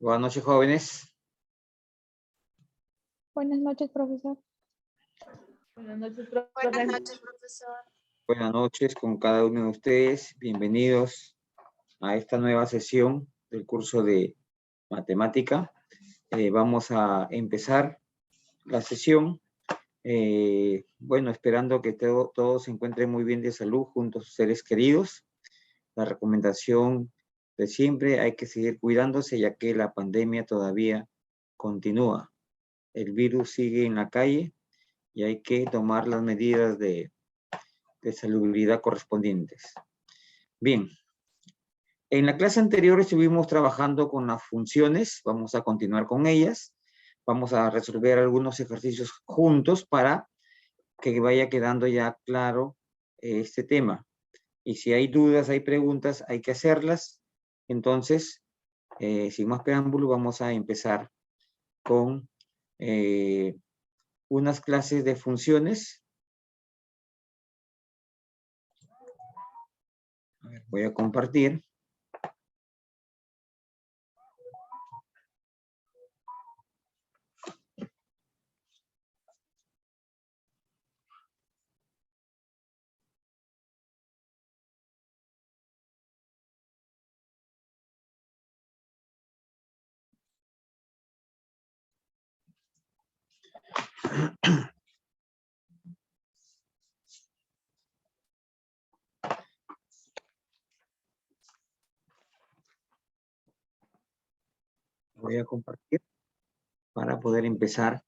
Buenas noches, jóvenes. Buenas noches, profesor. Buenas noches, profesor. Buenas noches, profesor. Buenas noches con cada uno de ustedes. Bienvenidos a esta nueva sesión del curso de matemática. Vamos a empezar la sesión. Bueno, esperando que todos se encuentren muy bien de salud junto a sus seres queridos. La recomendación de siempre, hay que seguir cuidándose ya que la pandemia todavía continúa. El virus sigue en la calle y hay que tomar las medidas de salubridad correspondientes. Bien, en la clase anterior estuvimos trabajando con las funciones, vamos a continuar con ellas, vamos a resolver algunos ejercicios juntos para que vaya quedando ya claro este tema. Y si hay dudas, hay preguntas, hay que hacerlas. Entonces, sin más preámbulo, vamos a empezar con unas clases de funciones. A ver, voy a compartir. Voy a compartir para poder empezar.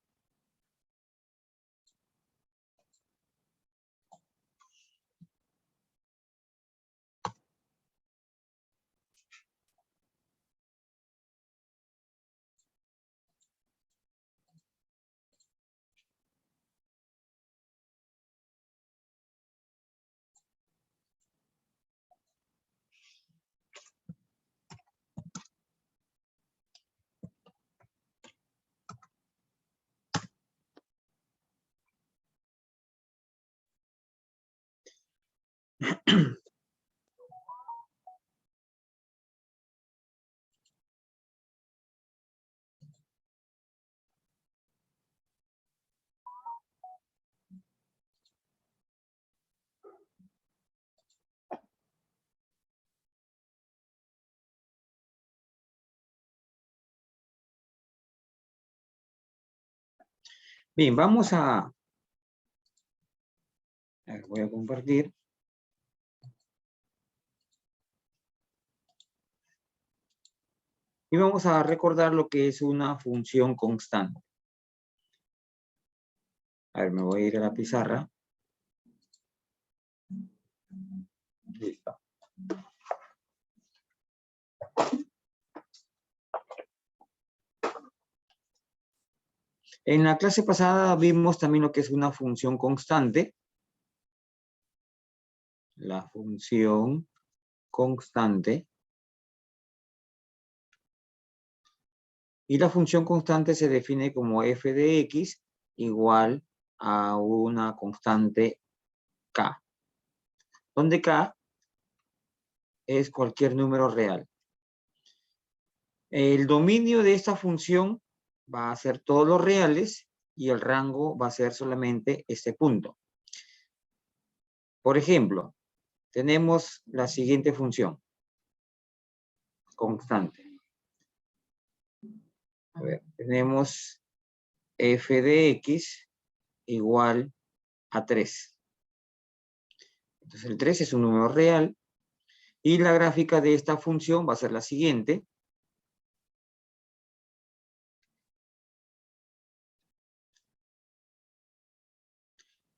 Bien, vamos a ver, voy a compartir. Y vamos a recordar lo que es una función constante. A ver, me voy a ir a la pizarra. Listo. En la clase pasada vimos también lo que es una función constante. La función constante. Y la función constante se define como f de x igual a una constante k, donde k es cualquier número real. El dominio de esta función va a ser todos los reales y el rango va a ser solamente este punto. Por ejemplo, tenemos la siguiente función constante. A ver, tenemos f de x igual a 3. Entonces el 3 es un número real y la gráfica de esta función va a ser la siguiente.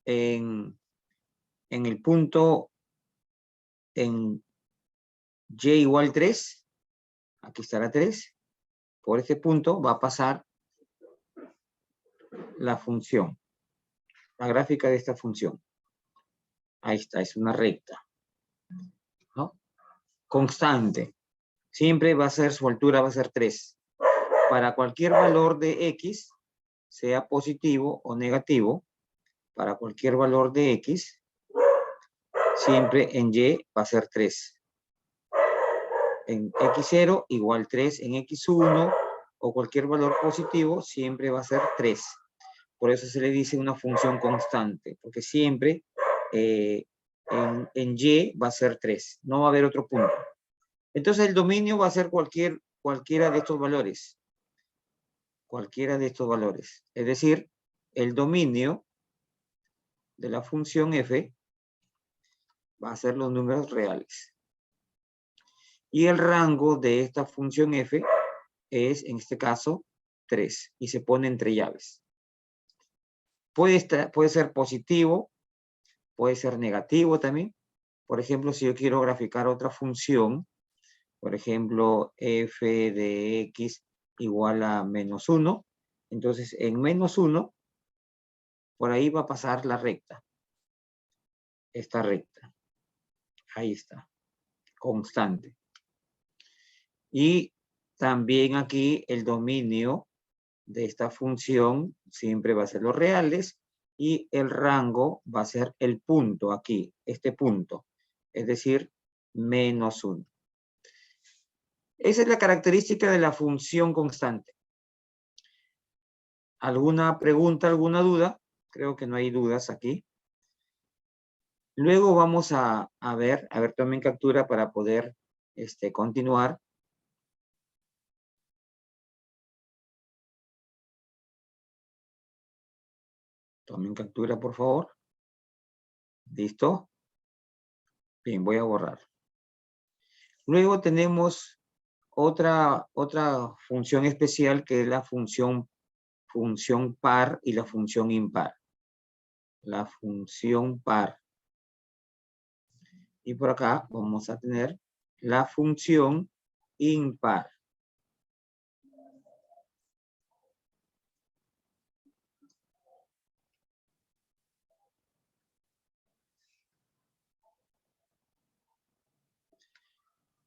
En el punto en y igual 3, aquí estará 3, por este punto va a pasar la función, la gráfica de esta función. Ahí está, es una recta, ¿no? Constante, siempre va a ser, su altura va a ser 3. Para cualquier valor de x, sea positivo o negativo, para cualquier valor de x, siempre en y va a ser 3. En x0 igual 3, en x1 o cualquier valor positivo siempre va a ser 3. Por eso se le dice una función constante, porque siempre en Y va a ser 3, no va a haber otro punto. Entonces el dominio va a ser cualquiera de estos valores. Cualquiera de estos valores. Es decir, el dominio de la función f va a ser los números reales. Y el rango de esta función f es, en este caso, 3. Y se pone entre llaves. Puede ser positivo, puede ser negativo también. Por ejemplo, si yo quiero graficar otra función, por ejemplo, f de x igual a menos 1, entonces en menos 1, por ahí va a pasar la recta. Esta recta. Ahí está. Constante. Y también aquí el dominio de esta función siempre va a ser los reales y el rango va a ser el punto aquí, este punto. Es decir, menos 1. Esa es la característica de la función constante. ¿Alguna pregunta, alguna duda? Creo que no hay dudas aquí. Luego vamos a ver, tomen captura para poder continuar. Tomen captura, por favor. ¿Listo? Bien, voy a borrar. Luego tenemos otra función especial que es la función par y la función impar. La función par. Y por acá vamos a tener la función impar.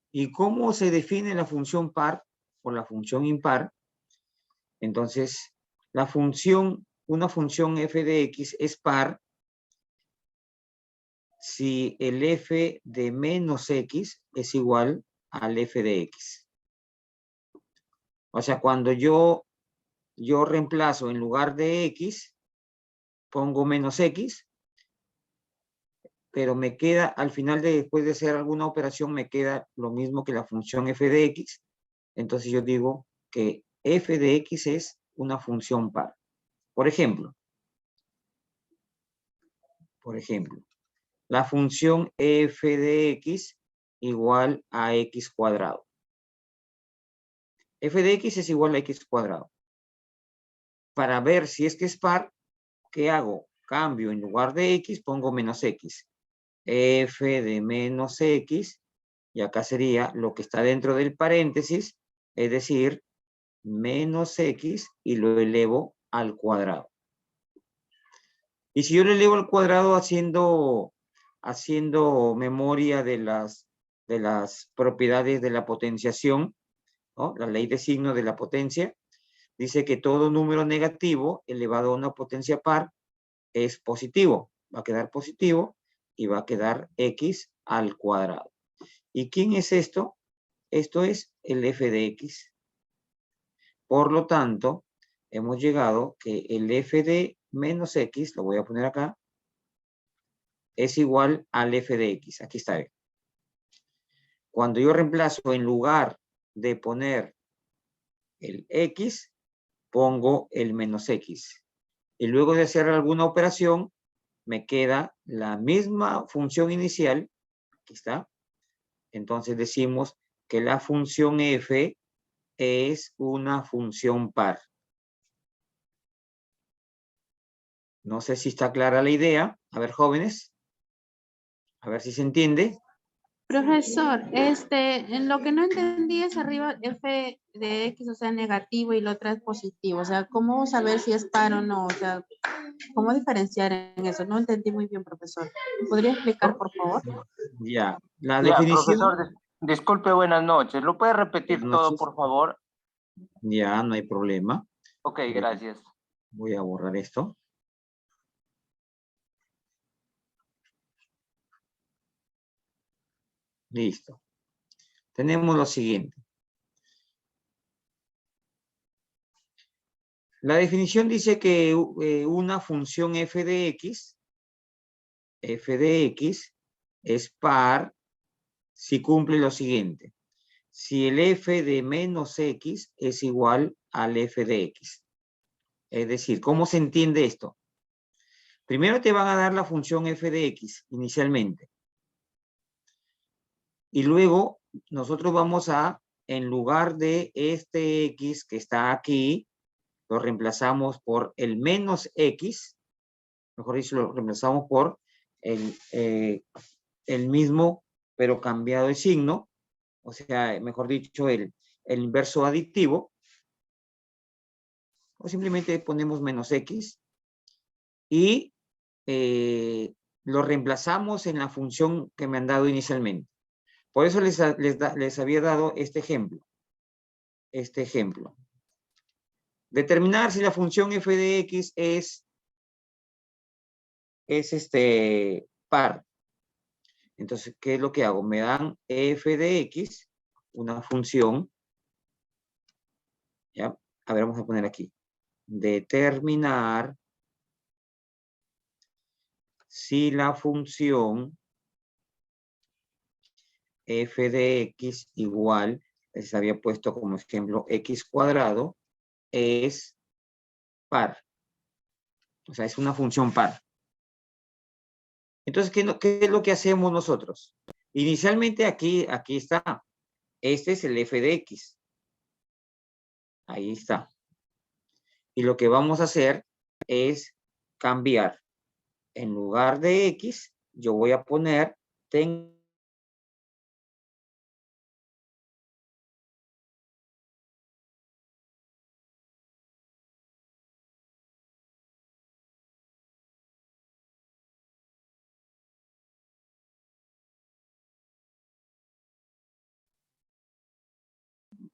¿Y cómo se define la función par o la función impar? Entonces, una función f de x es par si el f de menos x es igual al f de x. O sea, cuando yo reemplazo en lugar de x, pongo menos x, pero me queda, al final después de hacer alguna operación, me queda lo mismo que la función f de x. Entonces yo digo que f de x es una función par. Por ejemplo, la función f de x igual a x cuadrado. F de x es igual a x cuadrado. Para ver si es que es par, ¿qué hago? Cambio, en lugar de x, pongo menos x. F de menos x, y acá sería lo que está dentro del paréntesis, es decir, menos x, y lo elevo al cuadrado. Y si yo lo elevo al cuadrado haciendo memoria de las propiedades de la potenciación, ¿no? La ley de signo de la potencia, dice que todo número negativo elevado a una potencia par es positivo. Va a quedar positivo y va a quedar x al cuadrado. ¿Y quién es esto? Esto es el f de x. Por lo tanto, hemos llegado que el f de menos x, lo voy a poner acá, es igual al f de x. Aquí está. Cuando yo reemplazo en lugar de poner el x, pongo el menos x. Y luego de hacer alguna operación, me queda la misma función inicial. Aquí está. Entonces decimos que la función f es una función par. No sé si está clara la idea. A ver, jóvenes. A ver si se entiende. Profesor, en lo que no entendí es arriba f de x, o sea, negativo y lo otro es positivo. O sea, ¿cómo saber si es par o no? O sea, ¿cómo diferenciar en eso? No entendí muy bien, profesor. ¿Me podría explicar, por favor? Ya, la Ya, definición. profesor, disculpe, buenas noches. ¿Lo puede repetir Buenas todo, noches. por favor? Ya, no hay problema. Ok, gracias. Voy a borrar esto. Listo. Tenemos lo siguiente. La definición dice que una función f de x es par si cumple lo siguiente. Si el f de menos x es igual al f de x. Es decir, ¿cómo se entiende esto? Primero te van a dar la función f de x inicialmente. Y luego nosotros vamos a, en lugar de este x que está aquí, lo reemplazamos por el menos x, mejor dicho, lo reemplazamos por el mismo, pero cambiado de signo, o sea, mejor dicho, el inverso aditivo, o simplemente ponemos menos x, y lo reemplazamos en la función que me han dado inicialmente. Por eso les había dado este ejemplo. Determinar si la función f de x es par. Entonces, ¿qué es lo que hago? Me dan f de x, una función. ¿Ya? A ver, vamos a poner aquí. Determinar si la función f de x igual, les había puesto como ejemplo x cuadrado, es par. O sea, es una función par. Entonces, ¿qué es lo que hacemos nosotros? Inicialmente aquí está. Este es el f de x. Ahí está. Y lo que vamos a hacer es cambiar. En lugar de x, yo voy a poner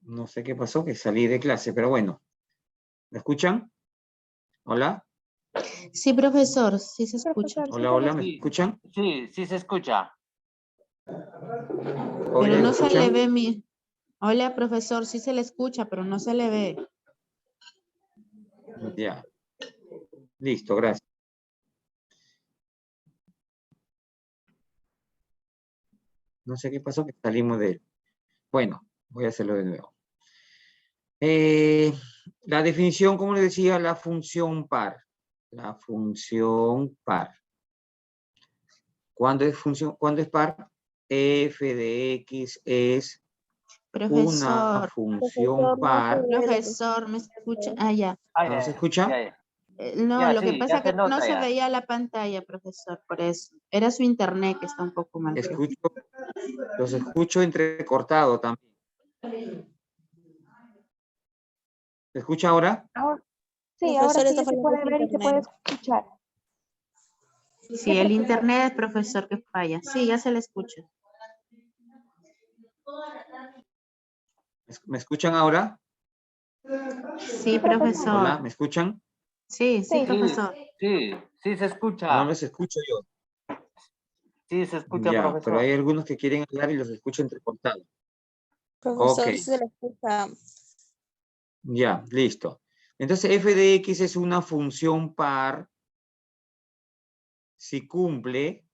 no sé qué pasó, que salí de clase, pero bueno. ¿Me escuchan? ¿Hola? Sí, profesor, sí se escucha. Hola, ¿me Sí, escuchan? sí se escucha. Pero Oye, ¿me no se le escuchan? ve mi... Hola, profesor, sí se le escucha, pero no se le ve. Ya. Listo, gracias. No sé qué pasó, que salimos de... Bueno, voy a hacerlo de nuevo. La definición, como les decía, la función par. La función par. ¿Cuándo es par? F de x es una Profesor, función par. profesor, ¿me escucha? Ah, ya. Ah, ¿No se ya, escucha? ya, ya. No, Ya, lo que sí, pasa ya es se que no nota se ya. veía la pantalla, profesor, por eso. Era su internet que está un poco mal. Los escucho entrecortado también. ¿Se escucha ahora? Sí, ahora Profesor, sí está ya se fallando puede su ver y se puede internet. escuchar. Sí, el internet, profesor, que falla. Sí, ya se le escucha. ¿Me escuchan ahora? Sí, Hola, profesor. ¿me escuchan? Sí, sí, Sí, Sí, profesor. sí se No escucha. los escucho yo. Sí se escucha, Ya, pero hay profesor. algunos que quieren hablar y los escucho entrecortados. Ok, profesor, sí se le escucha. ya, listo. Entonces, f de x es una función par si cumple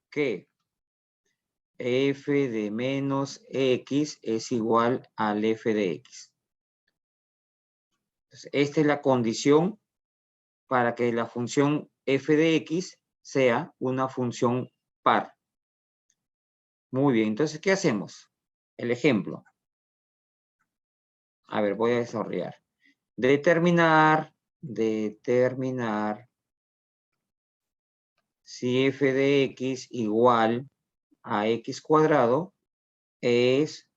que f de menos x es igual al f de x. Entonces, esta es la condición para que la función f de x sea una función par. Muy bien, entonces, ¿qué hacemos? El ejemplo. A ver, voy a desarrollar. Determinar si f de x igual a x cuadrado es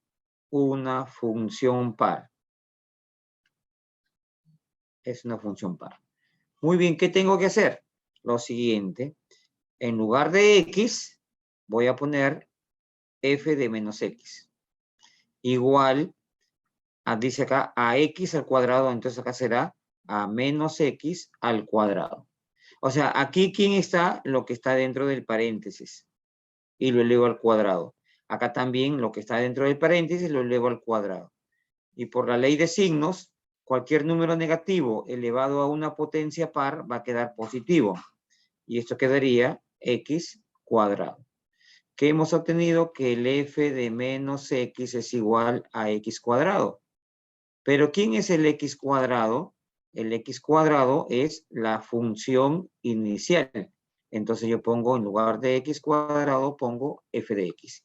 una función par. Es una función par. Muy bien, ¿qué tengo que hacer? Lo siguiente. En lugar de x, voy a poner f de menos x. Igual, dice acá, a x al cuadrado, entonces acá será a menos x al cuadrado. O sea, aquí, ¿quién está? Lo que está dentro del paréntesis. Y lo elevo al cuadrado. Acá también lo que está dentro del paréntesis lo elevo al cuadrado. Y por la ley de signos, cualquier número negativo elevado a una potencia par va a quedar positivo. Y esto quedaría x cuadrado. ¿Qué hemos obtenido? Que el f de menos x es igual a x cuadrado. Pero ¿quién es el x cuadrado? El x cuadrado es la función inicial. Entonces yo pongo, en lugar de x cuadrado, pongo f de x.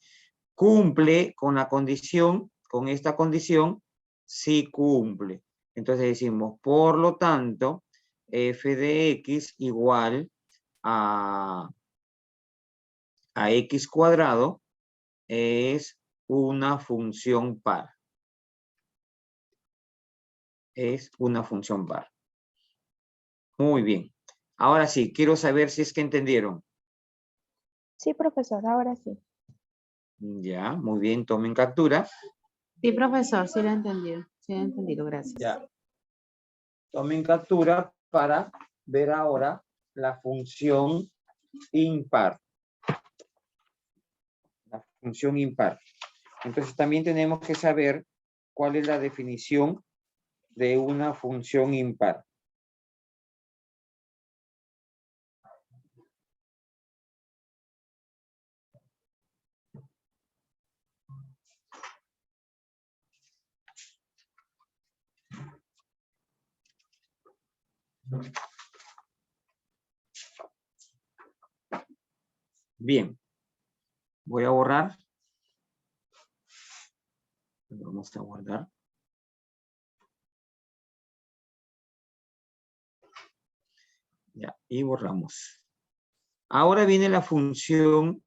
¿Cumple con la condición? Con esta condición, sí cumple. Entonces decimos, por lo tanto, f de x igual a x cuadrado es una función par. Es una función par. Muy bien. Ahora sí, quiero saber si es que entendieron. Sí, profesor, ahora sí. Ya, muy bien, tomen captura. Sí, profesor, sí lo he entendido. Sí lo he entendido, gracias. Ya. Tomen captura para ver ahora la función impar. La función impar. Entonces también tenemos que saber cuál es la definición de una función impar. Bien. Voy a borrar. Vamos a guardar. Ya, y borramos. Ahora viene la función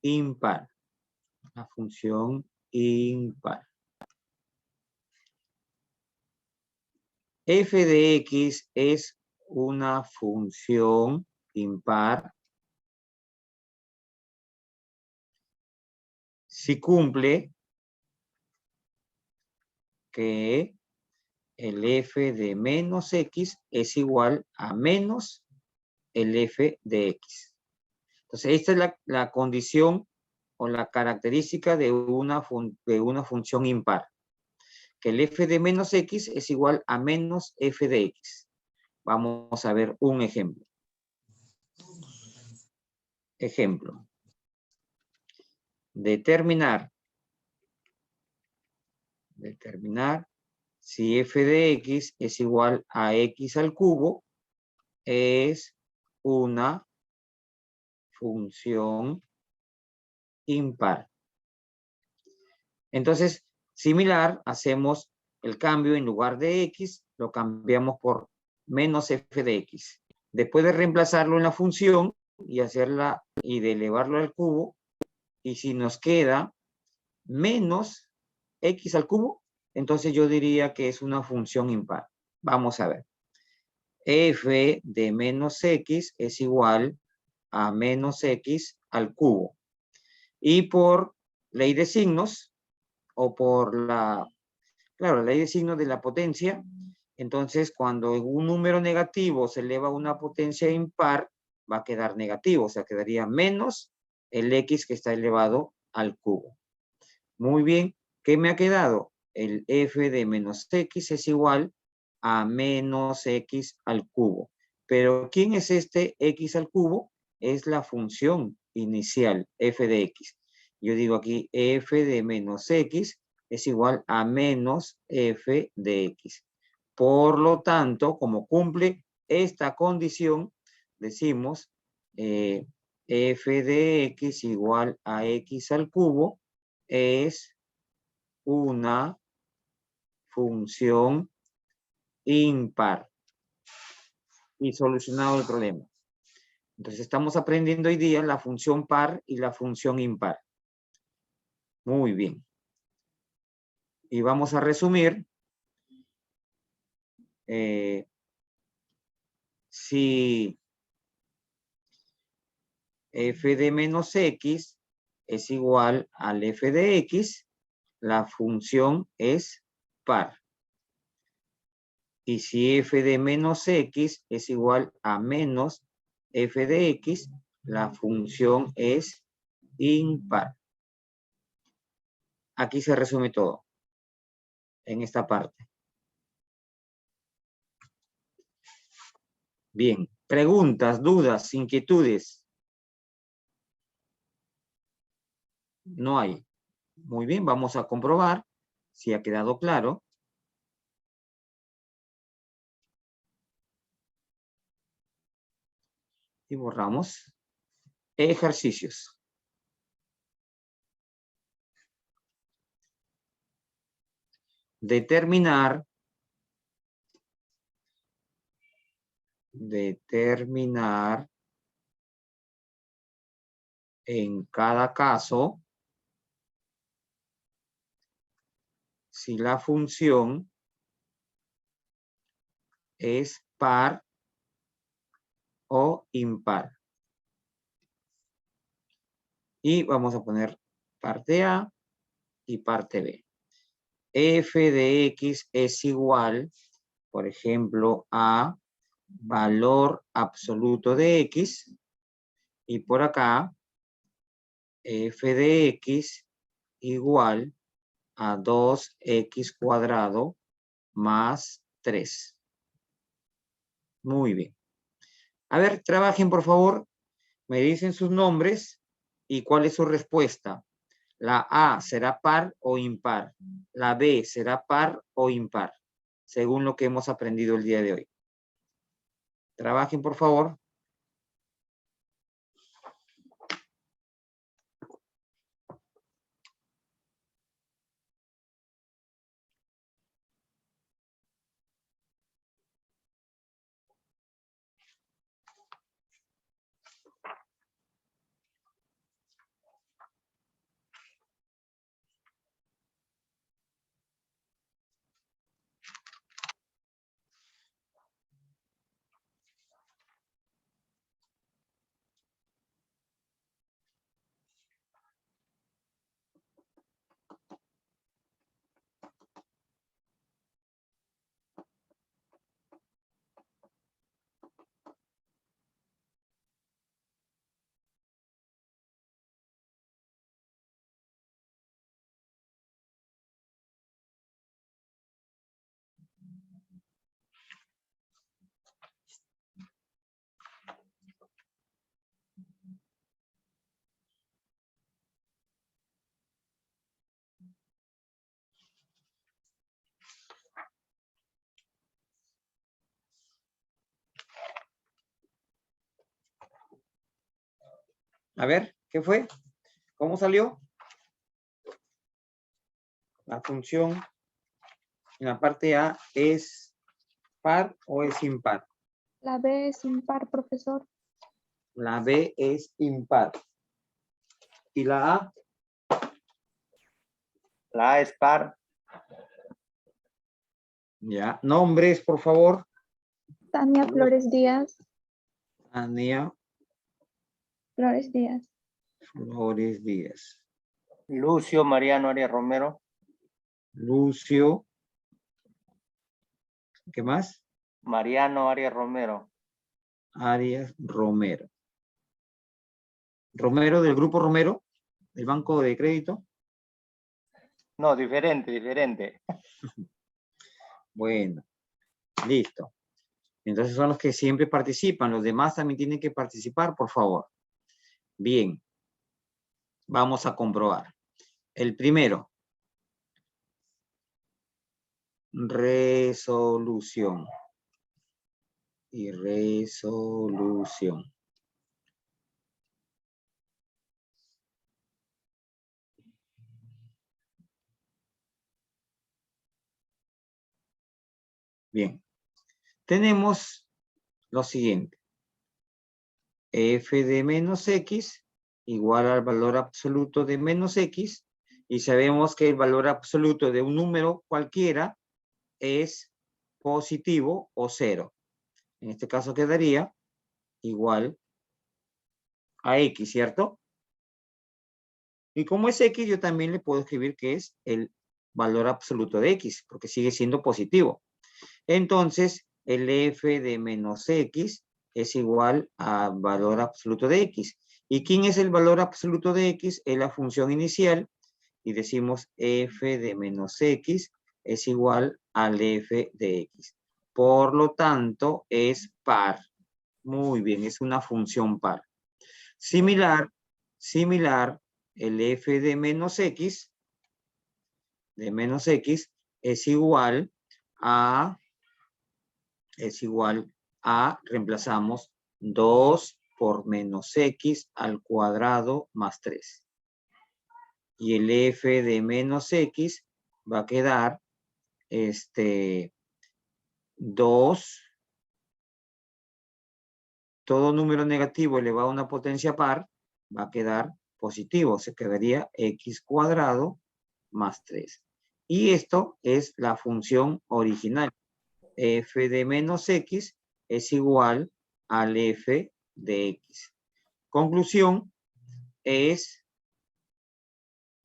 impar. La función impar. F de x es una función impar si cumple que el f de menos x es igual a menos el f de x. Entonces, esta es la condición o la característica de una función impar. Que el f de menos x es igual a menos f de x. Vamos a ver un ejemplo. Ejemplo. Determinar si f de x es igual a x al cubo es una función impar. Entonces, similar, hacemos el cambio en lugar de x, lo cambiamos por menos f de x. Después de reemplazarlo en la función y hacerla y de elevarlo al cubo, y si nos queda menos x al cubo, entonces yo diría que es una función impar. Vamos a ver. F de menos x es igual a menos x al cubo. Y por ley de signos, o por la ley de signos de la potencia, entonces cuando un número negativo se eleva a una potencia impar, va a quedar negativo, o sea, quedaría menos el x que está elevado al cubo. Muy bien, ¿qué me ha quedado? El f de menos x es igual a menos x al cubo. Pero ¿quién es este x al cubo? Es la función inicial, f de x. Yo digo aquí f de menos x es igual a menos f de x. Por lo tanto, como cumple esta condición, decimos f de x igual a x al cubo es una función impar. Y solucionado el problema. Entonces estamos aprendiendo hoy día la función par y la función impar. Muy bien. Y vamos a resumir. Si f de menos x es igual al f de x, la función es par. Y si f de menos x es igual a menos f de x, la función es impar. Aquí se resume todo. en esta parte. Bien, preguntas, dudas, inquietudes. No hay. Muy bien, vamos a comprobar si ha quedado claro. Y borramos. Ejercicios. Determinar en cada caso si la función es par o impar. Y vamos a poner parte A y parte B. F de X es igual, por ejemplo, a valor absoluto de X. Y por acá, F de X igual a 2X cuadrado más 3. Muy bien. A ver, trabajen por favor. Me dicen sus nombres y cuál es su respuesta. La A será par o impar. La B será par o impar, según lo que hemos aprendido el día de hoy. Trabajen por favor. A ver, ¿qué fue? ¿Cómo salió? La función en la parte A es par o es impar. La B es impar, profesor. La B es impar. ¿Y la A? La A es par. Ya. Nombres, por favor. Tania Flores Díaz. Ania Flores Díaz. Flores Díaz. Lucio Mariano Arias Romero. Lucio. ¿Qué más? Mariano Arias Romero. Arias Romero. Romero del grupo Romero, del Banco de Crédito. No, diferente. Bueno, listo. Entonces son los que siempre participan. Los demás también tienen que participar, por favor. Bien. Vamos a comprobar. El primero. Resolución. Y resolución. Bien. Tenemos lo siguiente. F de menos X igual al valor absoluto de menos X. Y sabemos que el valor absoluto de un número cualquiera es positivo o cero. En este caso quedaría igual a X, ¿cierto? Y como es X, yo también le puedo escribir que es el valor absoluto de X, porque sigue siendo positivo. Entonces, el F de menos X es igual a valor absoluto de X. ¿Y quién es el valor absoluto de X? Es la función inicial. Y decimos F de menos X es igual al f de x. Por lo tanto, es par. Muy bien, es una función par. Similar, el f de menos x, es igual a, reemplazamos 2 por menos x al cuadrado más 3. Y el f de menos x va a quedar 2, todo número negativo elevado a una potencia par va a quedar positivo, se quedaría x cuadrado más 3. Y esto es la función original. F de menos x es igual al f de x. Conclusión es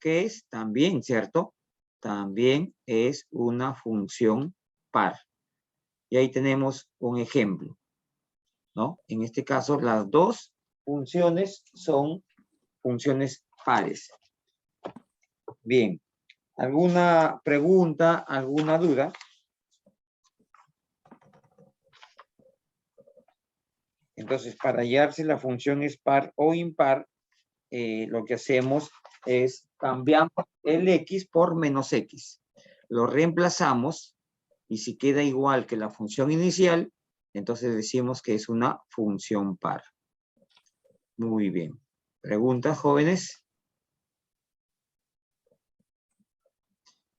que es también, ¿cierto? También es una función par. Y ahí tenemos un ejemplo, ¿no? En este caso, las dos funciones son funciones pares. Bien. ¿Alguna pregunta, alguna duda? Entonces, para hallar si la función es par o impar, lo que hacemos es cambiamos el x por menos x. Lo reemplazamos y si queda igual que la función inicial, entonces decimos que es una función par. Muy bien. ¿Preguntas, jóvenes?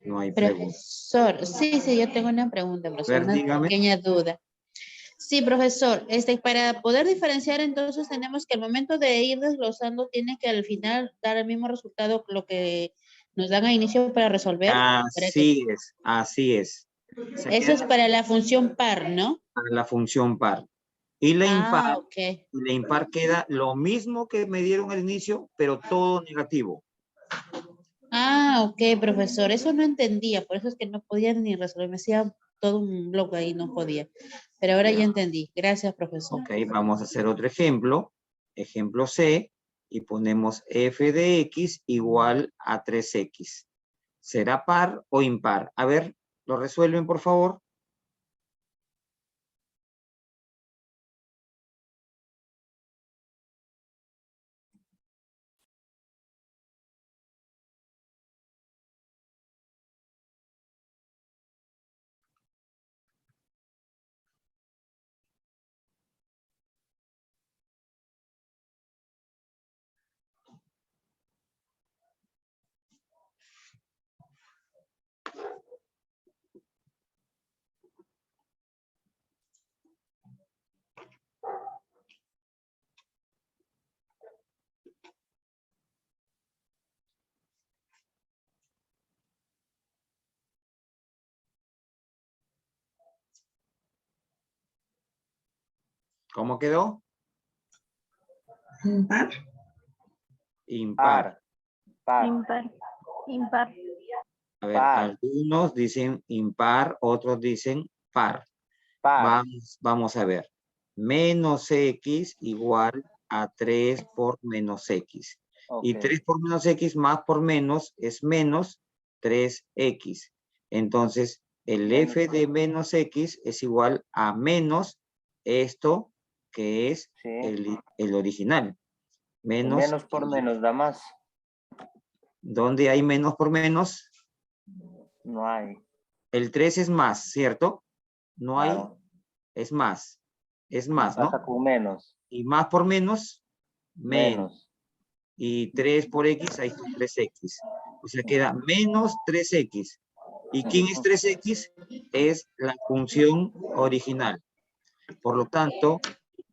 No hay preguntas. Profesor, sí, yo tengo una pregunta, profesor, una Dígame. pequeña duda. Sí, profesor, para poder diferenciar, entonces tenemos que al momento de ir desglosando, tiene que al final dar el mismo resultado que lo que nos dan a inicio para resolver. Así es. Eso es para la función par, ¿no? Para la función par. Y la Ok. impar queda lo mismo que me dieron al inicio, pero todo negativo. Ok, profesor, eso no entendía, por eso es que no podía ni resolver, me hacía todo un bloque ahí, no podía. Pero ahora ya entendí. Gracias, profesor. Ok, vamos a hacer otro ejemplo. Ejemplo C, y ponemos f de x igual a 3x. ¿Será par o impar? A ver, ¿lo resuelven, por favor? ¿Cómo quedó? Impar. Impar. Par. Impar. Impar. A ver, Par. algunos dicen impar, otros dicen par. Par. Vamos a ver. Menos x igual a 3 por menos x. Y Ok. 3 por menos x más por menos es menos 3x. Entonces, el f de menos x es igual a menos esto que es Sí. el original. Y Menos, menos por menos da más. ¿dónde hay menos por menos? No hay. El 3 es más, ¿cierto? No hay, Claro. es más. Es más, Pasa ¿no? con menos. Y más por menos, menos. Menos. Y 3 por x, ahí está 3x. O sea, queda menos 3x. ¿Y quién es 3x? Es la función original. Por lo tanto,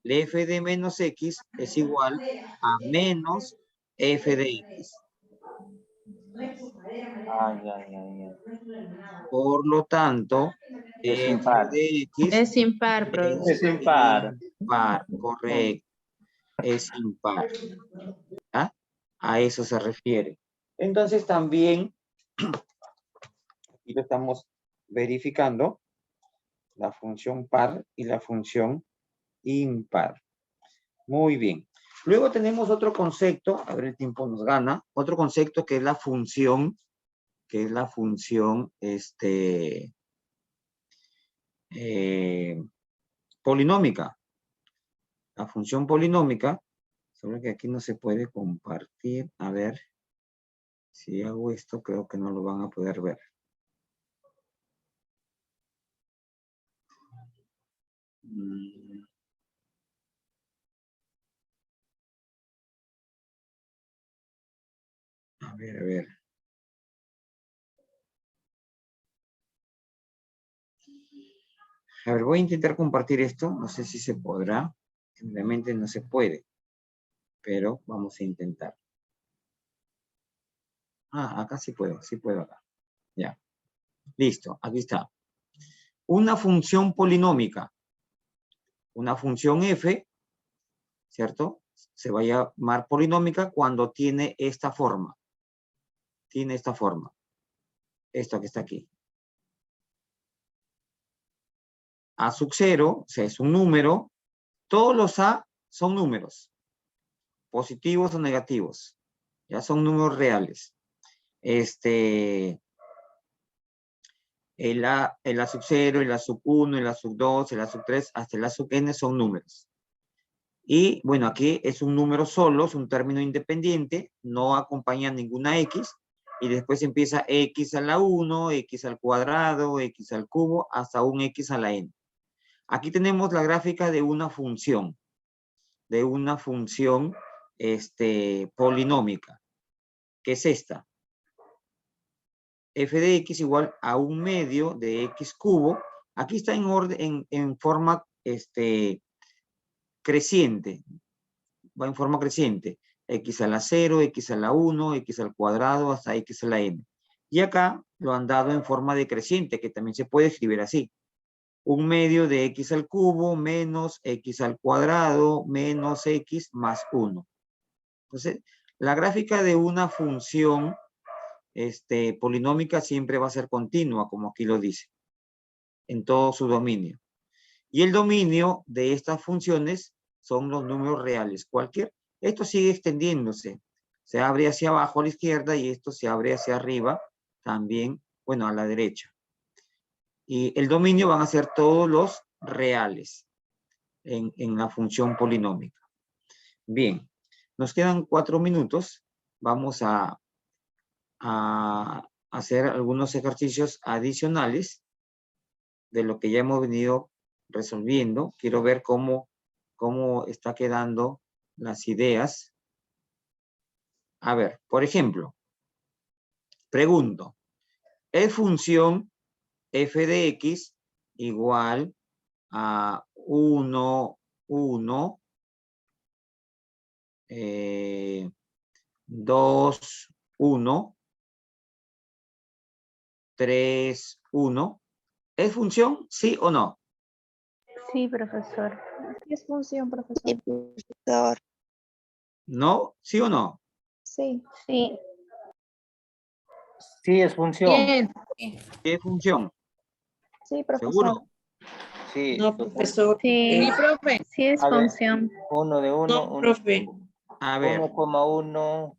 el f de menos x es igual a menos f de x. Ay. Por lo tanto, Es f impar. de x Es impar, profesor. Es impar. impar, correcto. Es impar. ¿Ah? A eso se refiere. Entonces también, y lo estamos verificando, la función par y la función impar. Muy bien. Luego tenemos otro concepto, a ver, el tiempo nos gana, otro concepto que es la función que es la función polinómica. La función polinómica, solo que aquí no se puede compartir. A ver, si hago esto, creo que no lo van a poder ver. A ver, a ver. A ver, voy a intentar compartir esto. No sé si se podrá. Simplemente no se puede. Pero vamos a intentar. Ah, acá sí puedo acá. Ya. Listo, aquí está. Una función polinómica. Una función f, ¿cierto? Se va a llamar polinómica cuando tiene esta forma. Tiene esta forma. Esto que está aquí. A sub 0, o sea, es un número. Todos los A son números. Positivos o negativos. Ya son números reales. El A sub 0, el A sub 1, el A sub 2, el A sub 3, hasta el A sub n son números. Y bueno, aquí es un número solo, es un término independiente, no acompaña ninguna X, y después empieza X a la 1, X al cuadrado, X al cubo, hasta un X a la n. Aquí tenemos la gráfica de una función polinómica, que es esta. F de X igual a 1/2 de X cubo. Aquí está en orden, en forma creciente. Va en forma creciente. X a la 0, X a la 1, X al cuadrado, hasta X a la n. Y acá lo han dado en forma decreciente, que también se puede escribir así. 1/2 de X al cubo menos X al cuadrado menos X más 1. Entonces, la gráfica de una función polinómica siempre va a ser continua, como aquí lo dice, en todo su dominio. Y el dominio de estas funciones son los números reales. Esto sigue extendiéndose. Se abre hacia abajo a la izquierda y esto se abre hacia arriba también, bueno, a la derecha. Y el dominio van a ser todos los reales en la función polinómica. Bien, nos quedan 4 minutos. Vamos a hacer algunos ejercicios adicionales de lo que ya hemos venido resolviendo. Quiero ver cómo está quedando las ideas. A ver, por ejemplo, pregunto, ¿es función f de x igual a 1, 1, 2, 1, 3, 1? ¿Es función, sí o no? Sí, profesor. Sí, es función, profesor. Sí, profesor. ¿No? ¿Sí o no? Sí. Sí. Sí, es función. Bien. ¿Qué función? Sí, profesor. ¿Seguro? Sí. No, profesor. Sí. Mi profe. Sí es A ver. función. Uno de uno. No, profe. A ver. 1,1.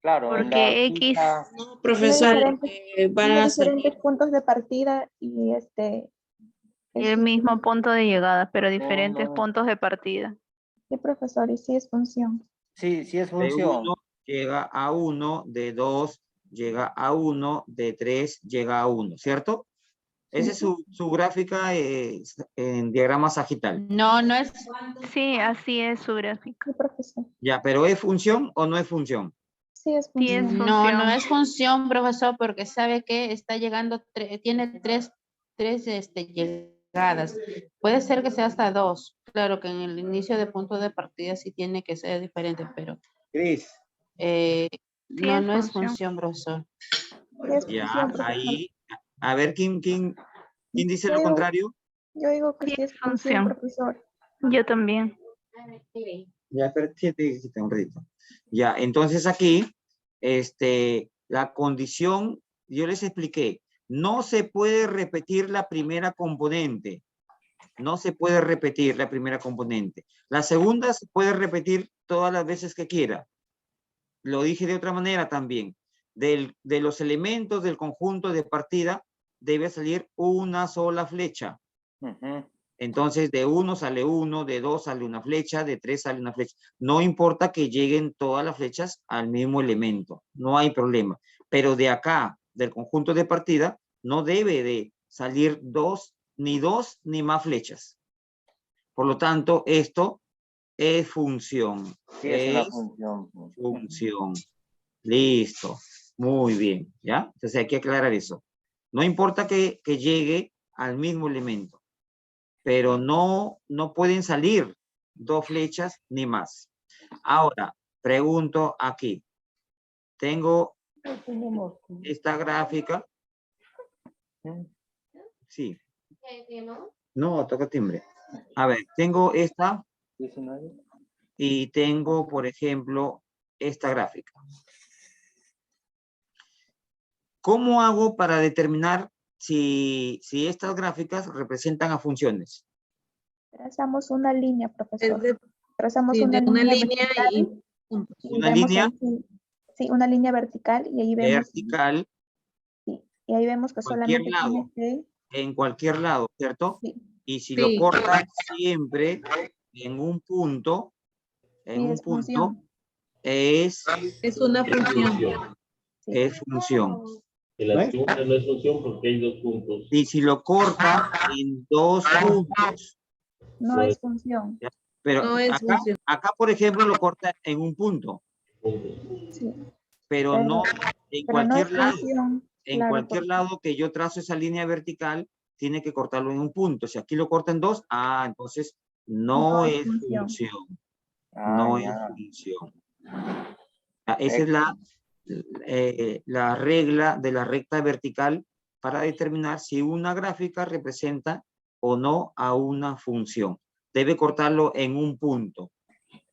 Claro, en la Porque X fija, No, profesor, Tiene porque van Tiene a diferentes salir. puntos de partida y el mismo punto de llegada, pero diferentes Uno. puntos de partida. Sí, profesor, y sí es función. Sí, sí es De función. 1 llega a 1, de 2 llega a 1, de 3 llega a 1, ¿cierto? Esa es su gráfica en diagrama sagital. No, no es. Sí, así es su gráfica. Sí, profesor. Ya, pero ¿es función o no es función? Sí es Sí es función. No, no función. es función, profesor, porque sabe que está llegando, tiene tres llegadas. Puede ser que sea hasta 2. Claro que en el inicio de punto de partida sí tiene que ser diferente, pero Cris, Sí no, es no es función. función, profesor. Sí es ya, función, profesor. ahí. A ver, ¿quién dice lo Yo- contrario? Yo digo que Sí sí es es función, función. profesor. Yo también. Ya, pero quédate un ratito. Ya, entonces aquí, la condición, yo les expliqué, no se puede repetir la primera componente. No se puede repetir la primera componente. La segunda se puede repetir todas las veces que quiera. Lo dije de otra manera también. de los elementos del conjunto de partida debe salir una sola flecha. Ujú. Entonces, de 1 sale 1, de 2 sale una flecha, de 3 sale una flecha. No importa que lleguen todas las flechas al mismo elemento, no hay problema. Pero de acá, del conjunto de partida, no debe de salir dos ni más flechas. Por lo tanto, esto es función. Sí, es una Es función. función. Listo. Muy bien. ¿Ya? Entonces hay que aclarar eso. No importa que llegue al mismo elemento, pero no pueden salir dos flechas ni más. Ahora, pregunto aquí. Tengo esta gráfica. Sí. No, toca timbre. A ver, tengo esta 19. y tengo, por ejemplo, esta gráfica. ¿Cómo hago para determinar si estas gráficas representan a funciones? Trazamos una línea, profesor. Es de, Trazamos sí, una de una línea línea vertical y puntos. y Una vemos línea ahí, sí, una línea vertical y ahí vemos, vertical sí, y ahí vemos que cualquier solamente lado. tiene que, En cualquier lado, ¿cierto? sí, Y si lo Sí. cortan siempre en un punto, sí, es función. es Es una función. Sí. es función. En la segunda no es función porque hay 2 puntos. Y si lo corta en 2 puntos, No es función. pero No es función. acá, por ejemplo, lo corta en un punto, Sí, pero no en pero no es cualquier lado. función. En Claro, cualquier lado que yo trazo esa línea vertical, tiene que cortarlo en un punto. Si aquí lo corta en 2, entonces no es función. No es Ya. función. Esa es la regla de la recta vertical para determinar si una gráfica representa o no a una función. Debe cortarlo en un punto.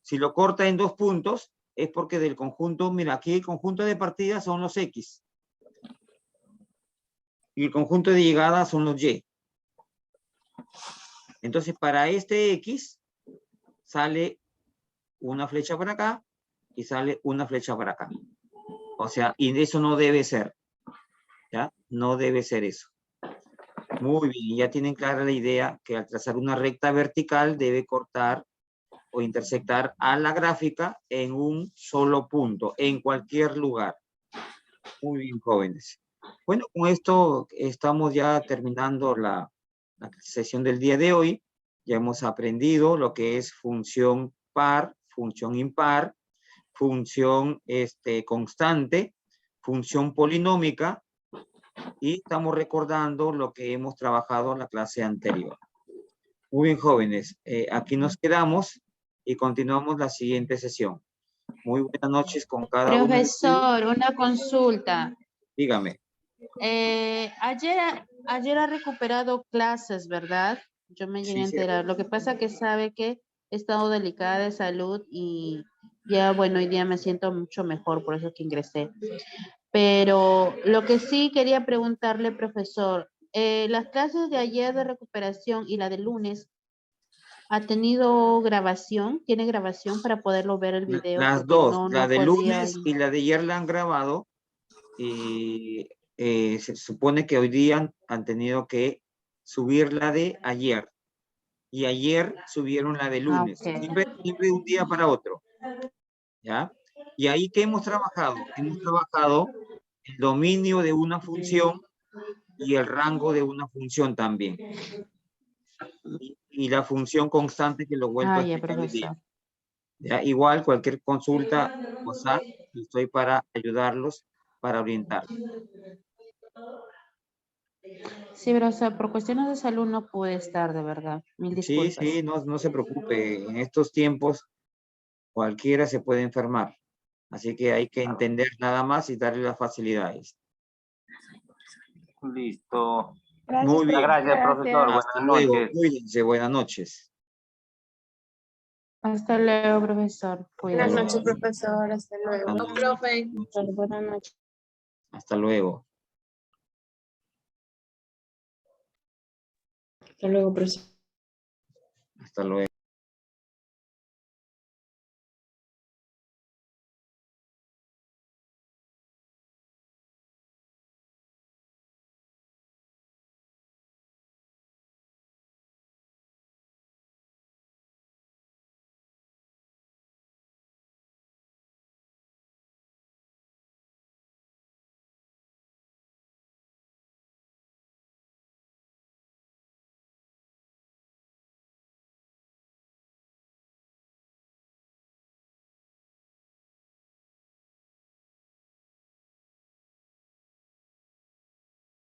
Si lo corta en 2 puntos, es porque del conjunto, mira, aquí el conjunto de partida son los X. Y el conjunto de llegada son los Y. Entonces, para este X, sale una flecha para acá y sale una flecha para acá. O sea, y eso no debe ser. ¿Ya? No debe ser eso. Muy bien, ya tienen clara la idea que al trazar una recta vertical debe cortar o intersectar a la gráfica en un solo punto, en cualquier lugar. Muy bien, jóvenes. Bueno, con esto estamos ya terminando la sesión del día de hoy. Ya hemos aprendido lo que es función par, función impar, función constante, función polinómica, y estamos recordando lo que hemos trabajado en la clase anterior. Muy bien, jóvenes. Aquí nos quedamos y continuamos la siguiente sesión. Muy buenas noches con cada uno de ustedes. Profesor, una consulta. Dígame. Ayer ha recuperado clases, ¿verdad? Yo me llegué a Sí, sí. enterar. Lo que pasa que sabe que he estado delicada de salud y ya, bueno, hoy día me siento mucho mejor, por eso que ingresé. Pero lo que sí quería preguntarle, profesor, las clases de ayer de recuperación y la de lunes, ¿ha tenido grabación? ¿Tiene grabación para poderlo ver el video? Las Porque dos, no la de podía. lunes y la de ayer la han grabado y se supone que hoy día han tenido que subir la de ayer. Y ayer subieron la de lunes. Ok. Siempre de un día para otro. ¿Ya? Y ahí, ¿qué hemos trabajado? Hemos trabajado el dominio de una función y el rango de una función también. Y la función constante que lo he vuelto a Ya, explicar hoy día. profesor. ¿Ya? Igual, cualquier consulta, estoy para ayudarlos, para orientar. Sí, pero o sea, por cuestiones de salud no pude estar, de verdad. Mil Sí, disculpas. sí, no se preocupe. En estos tiempos, cualquiera se puede enfermar. Así que hay que entender nada más y darle las facilidades. Listo. Gracias, Muy bien. Gracias, profesor. Hasta Buenas luego. noches. Cuídense. Buenas noches. Hasta luego, profesor. Buenas Cuídate. noches, profesor. Hasta luego. Buenas noches. Profe. Buenas noches. Hasta luego. Hasta luego, profesor. Hasta luego.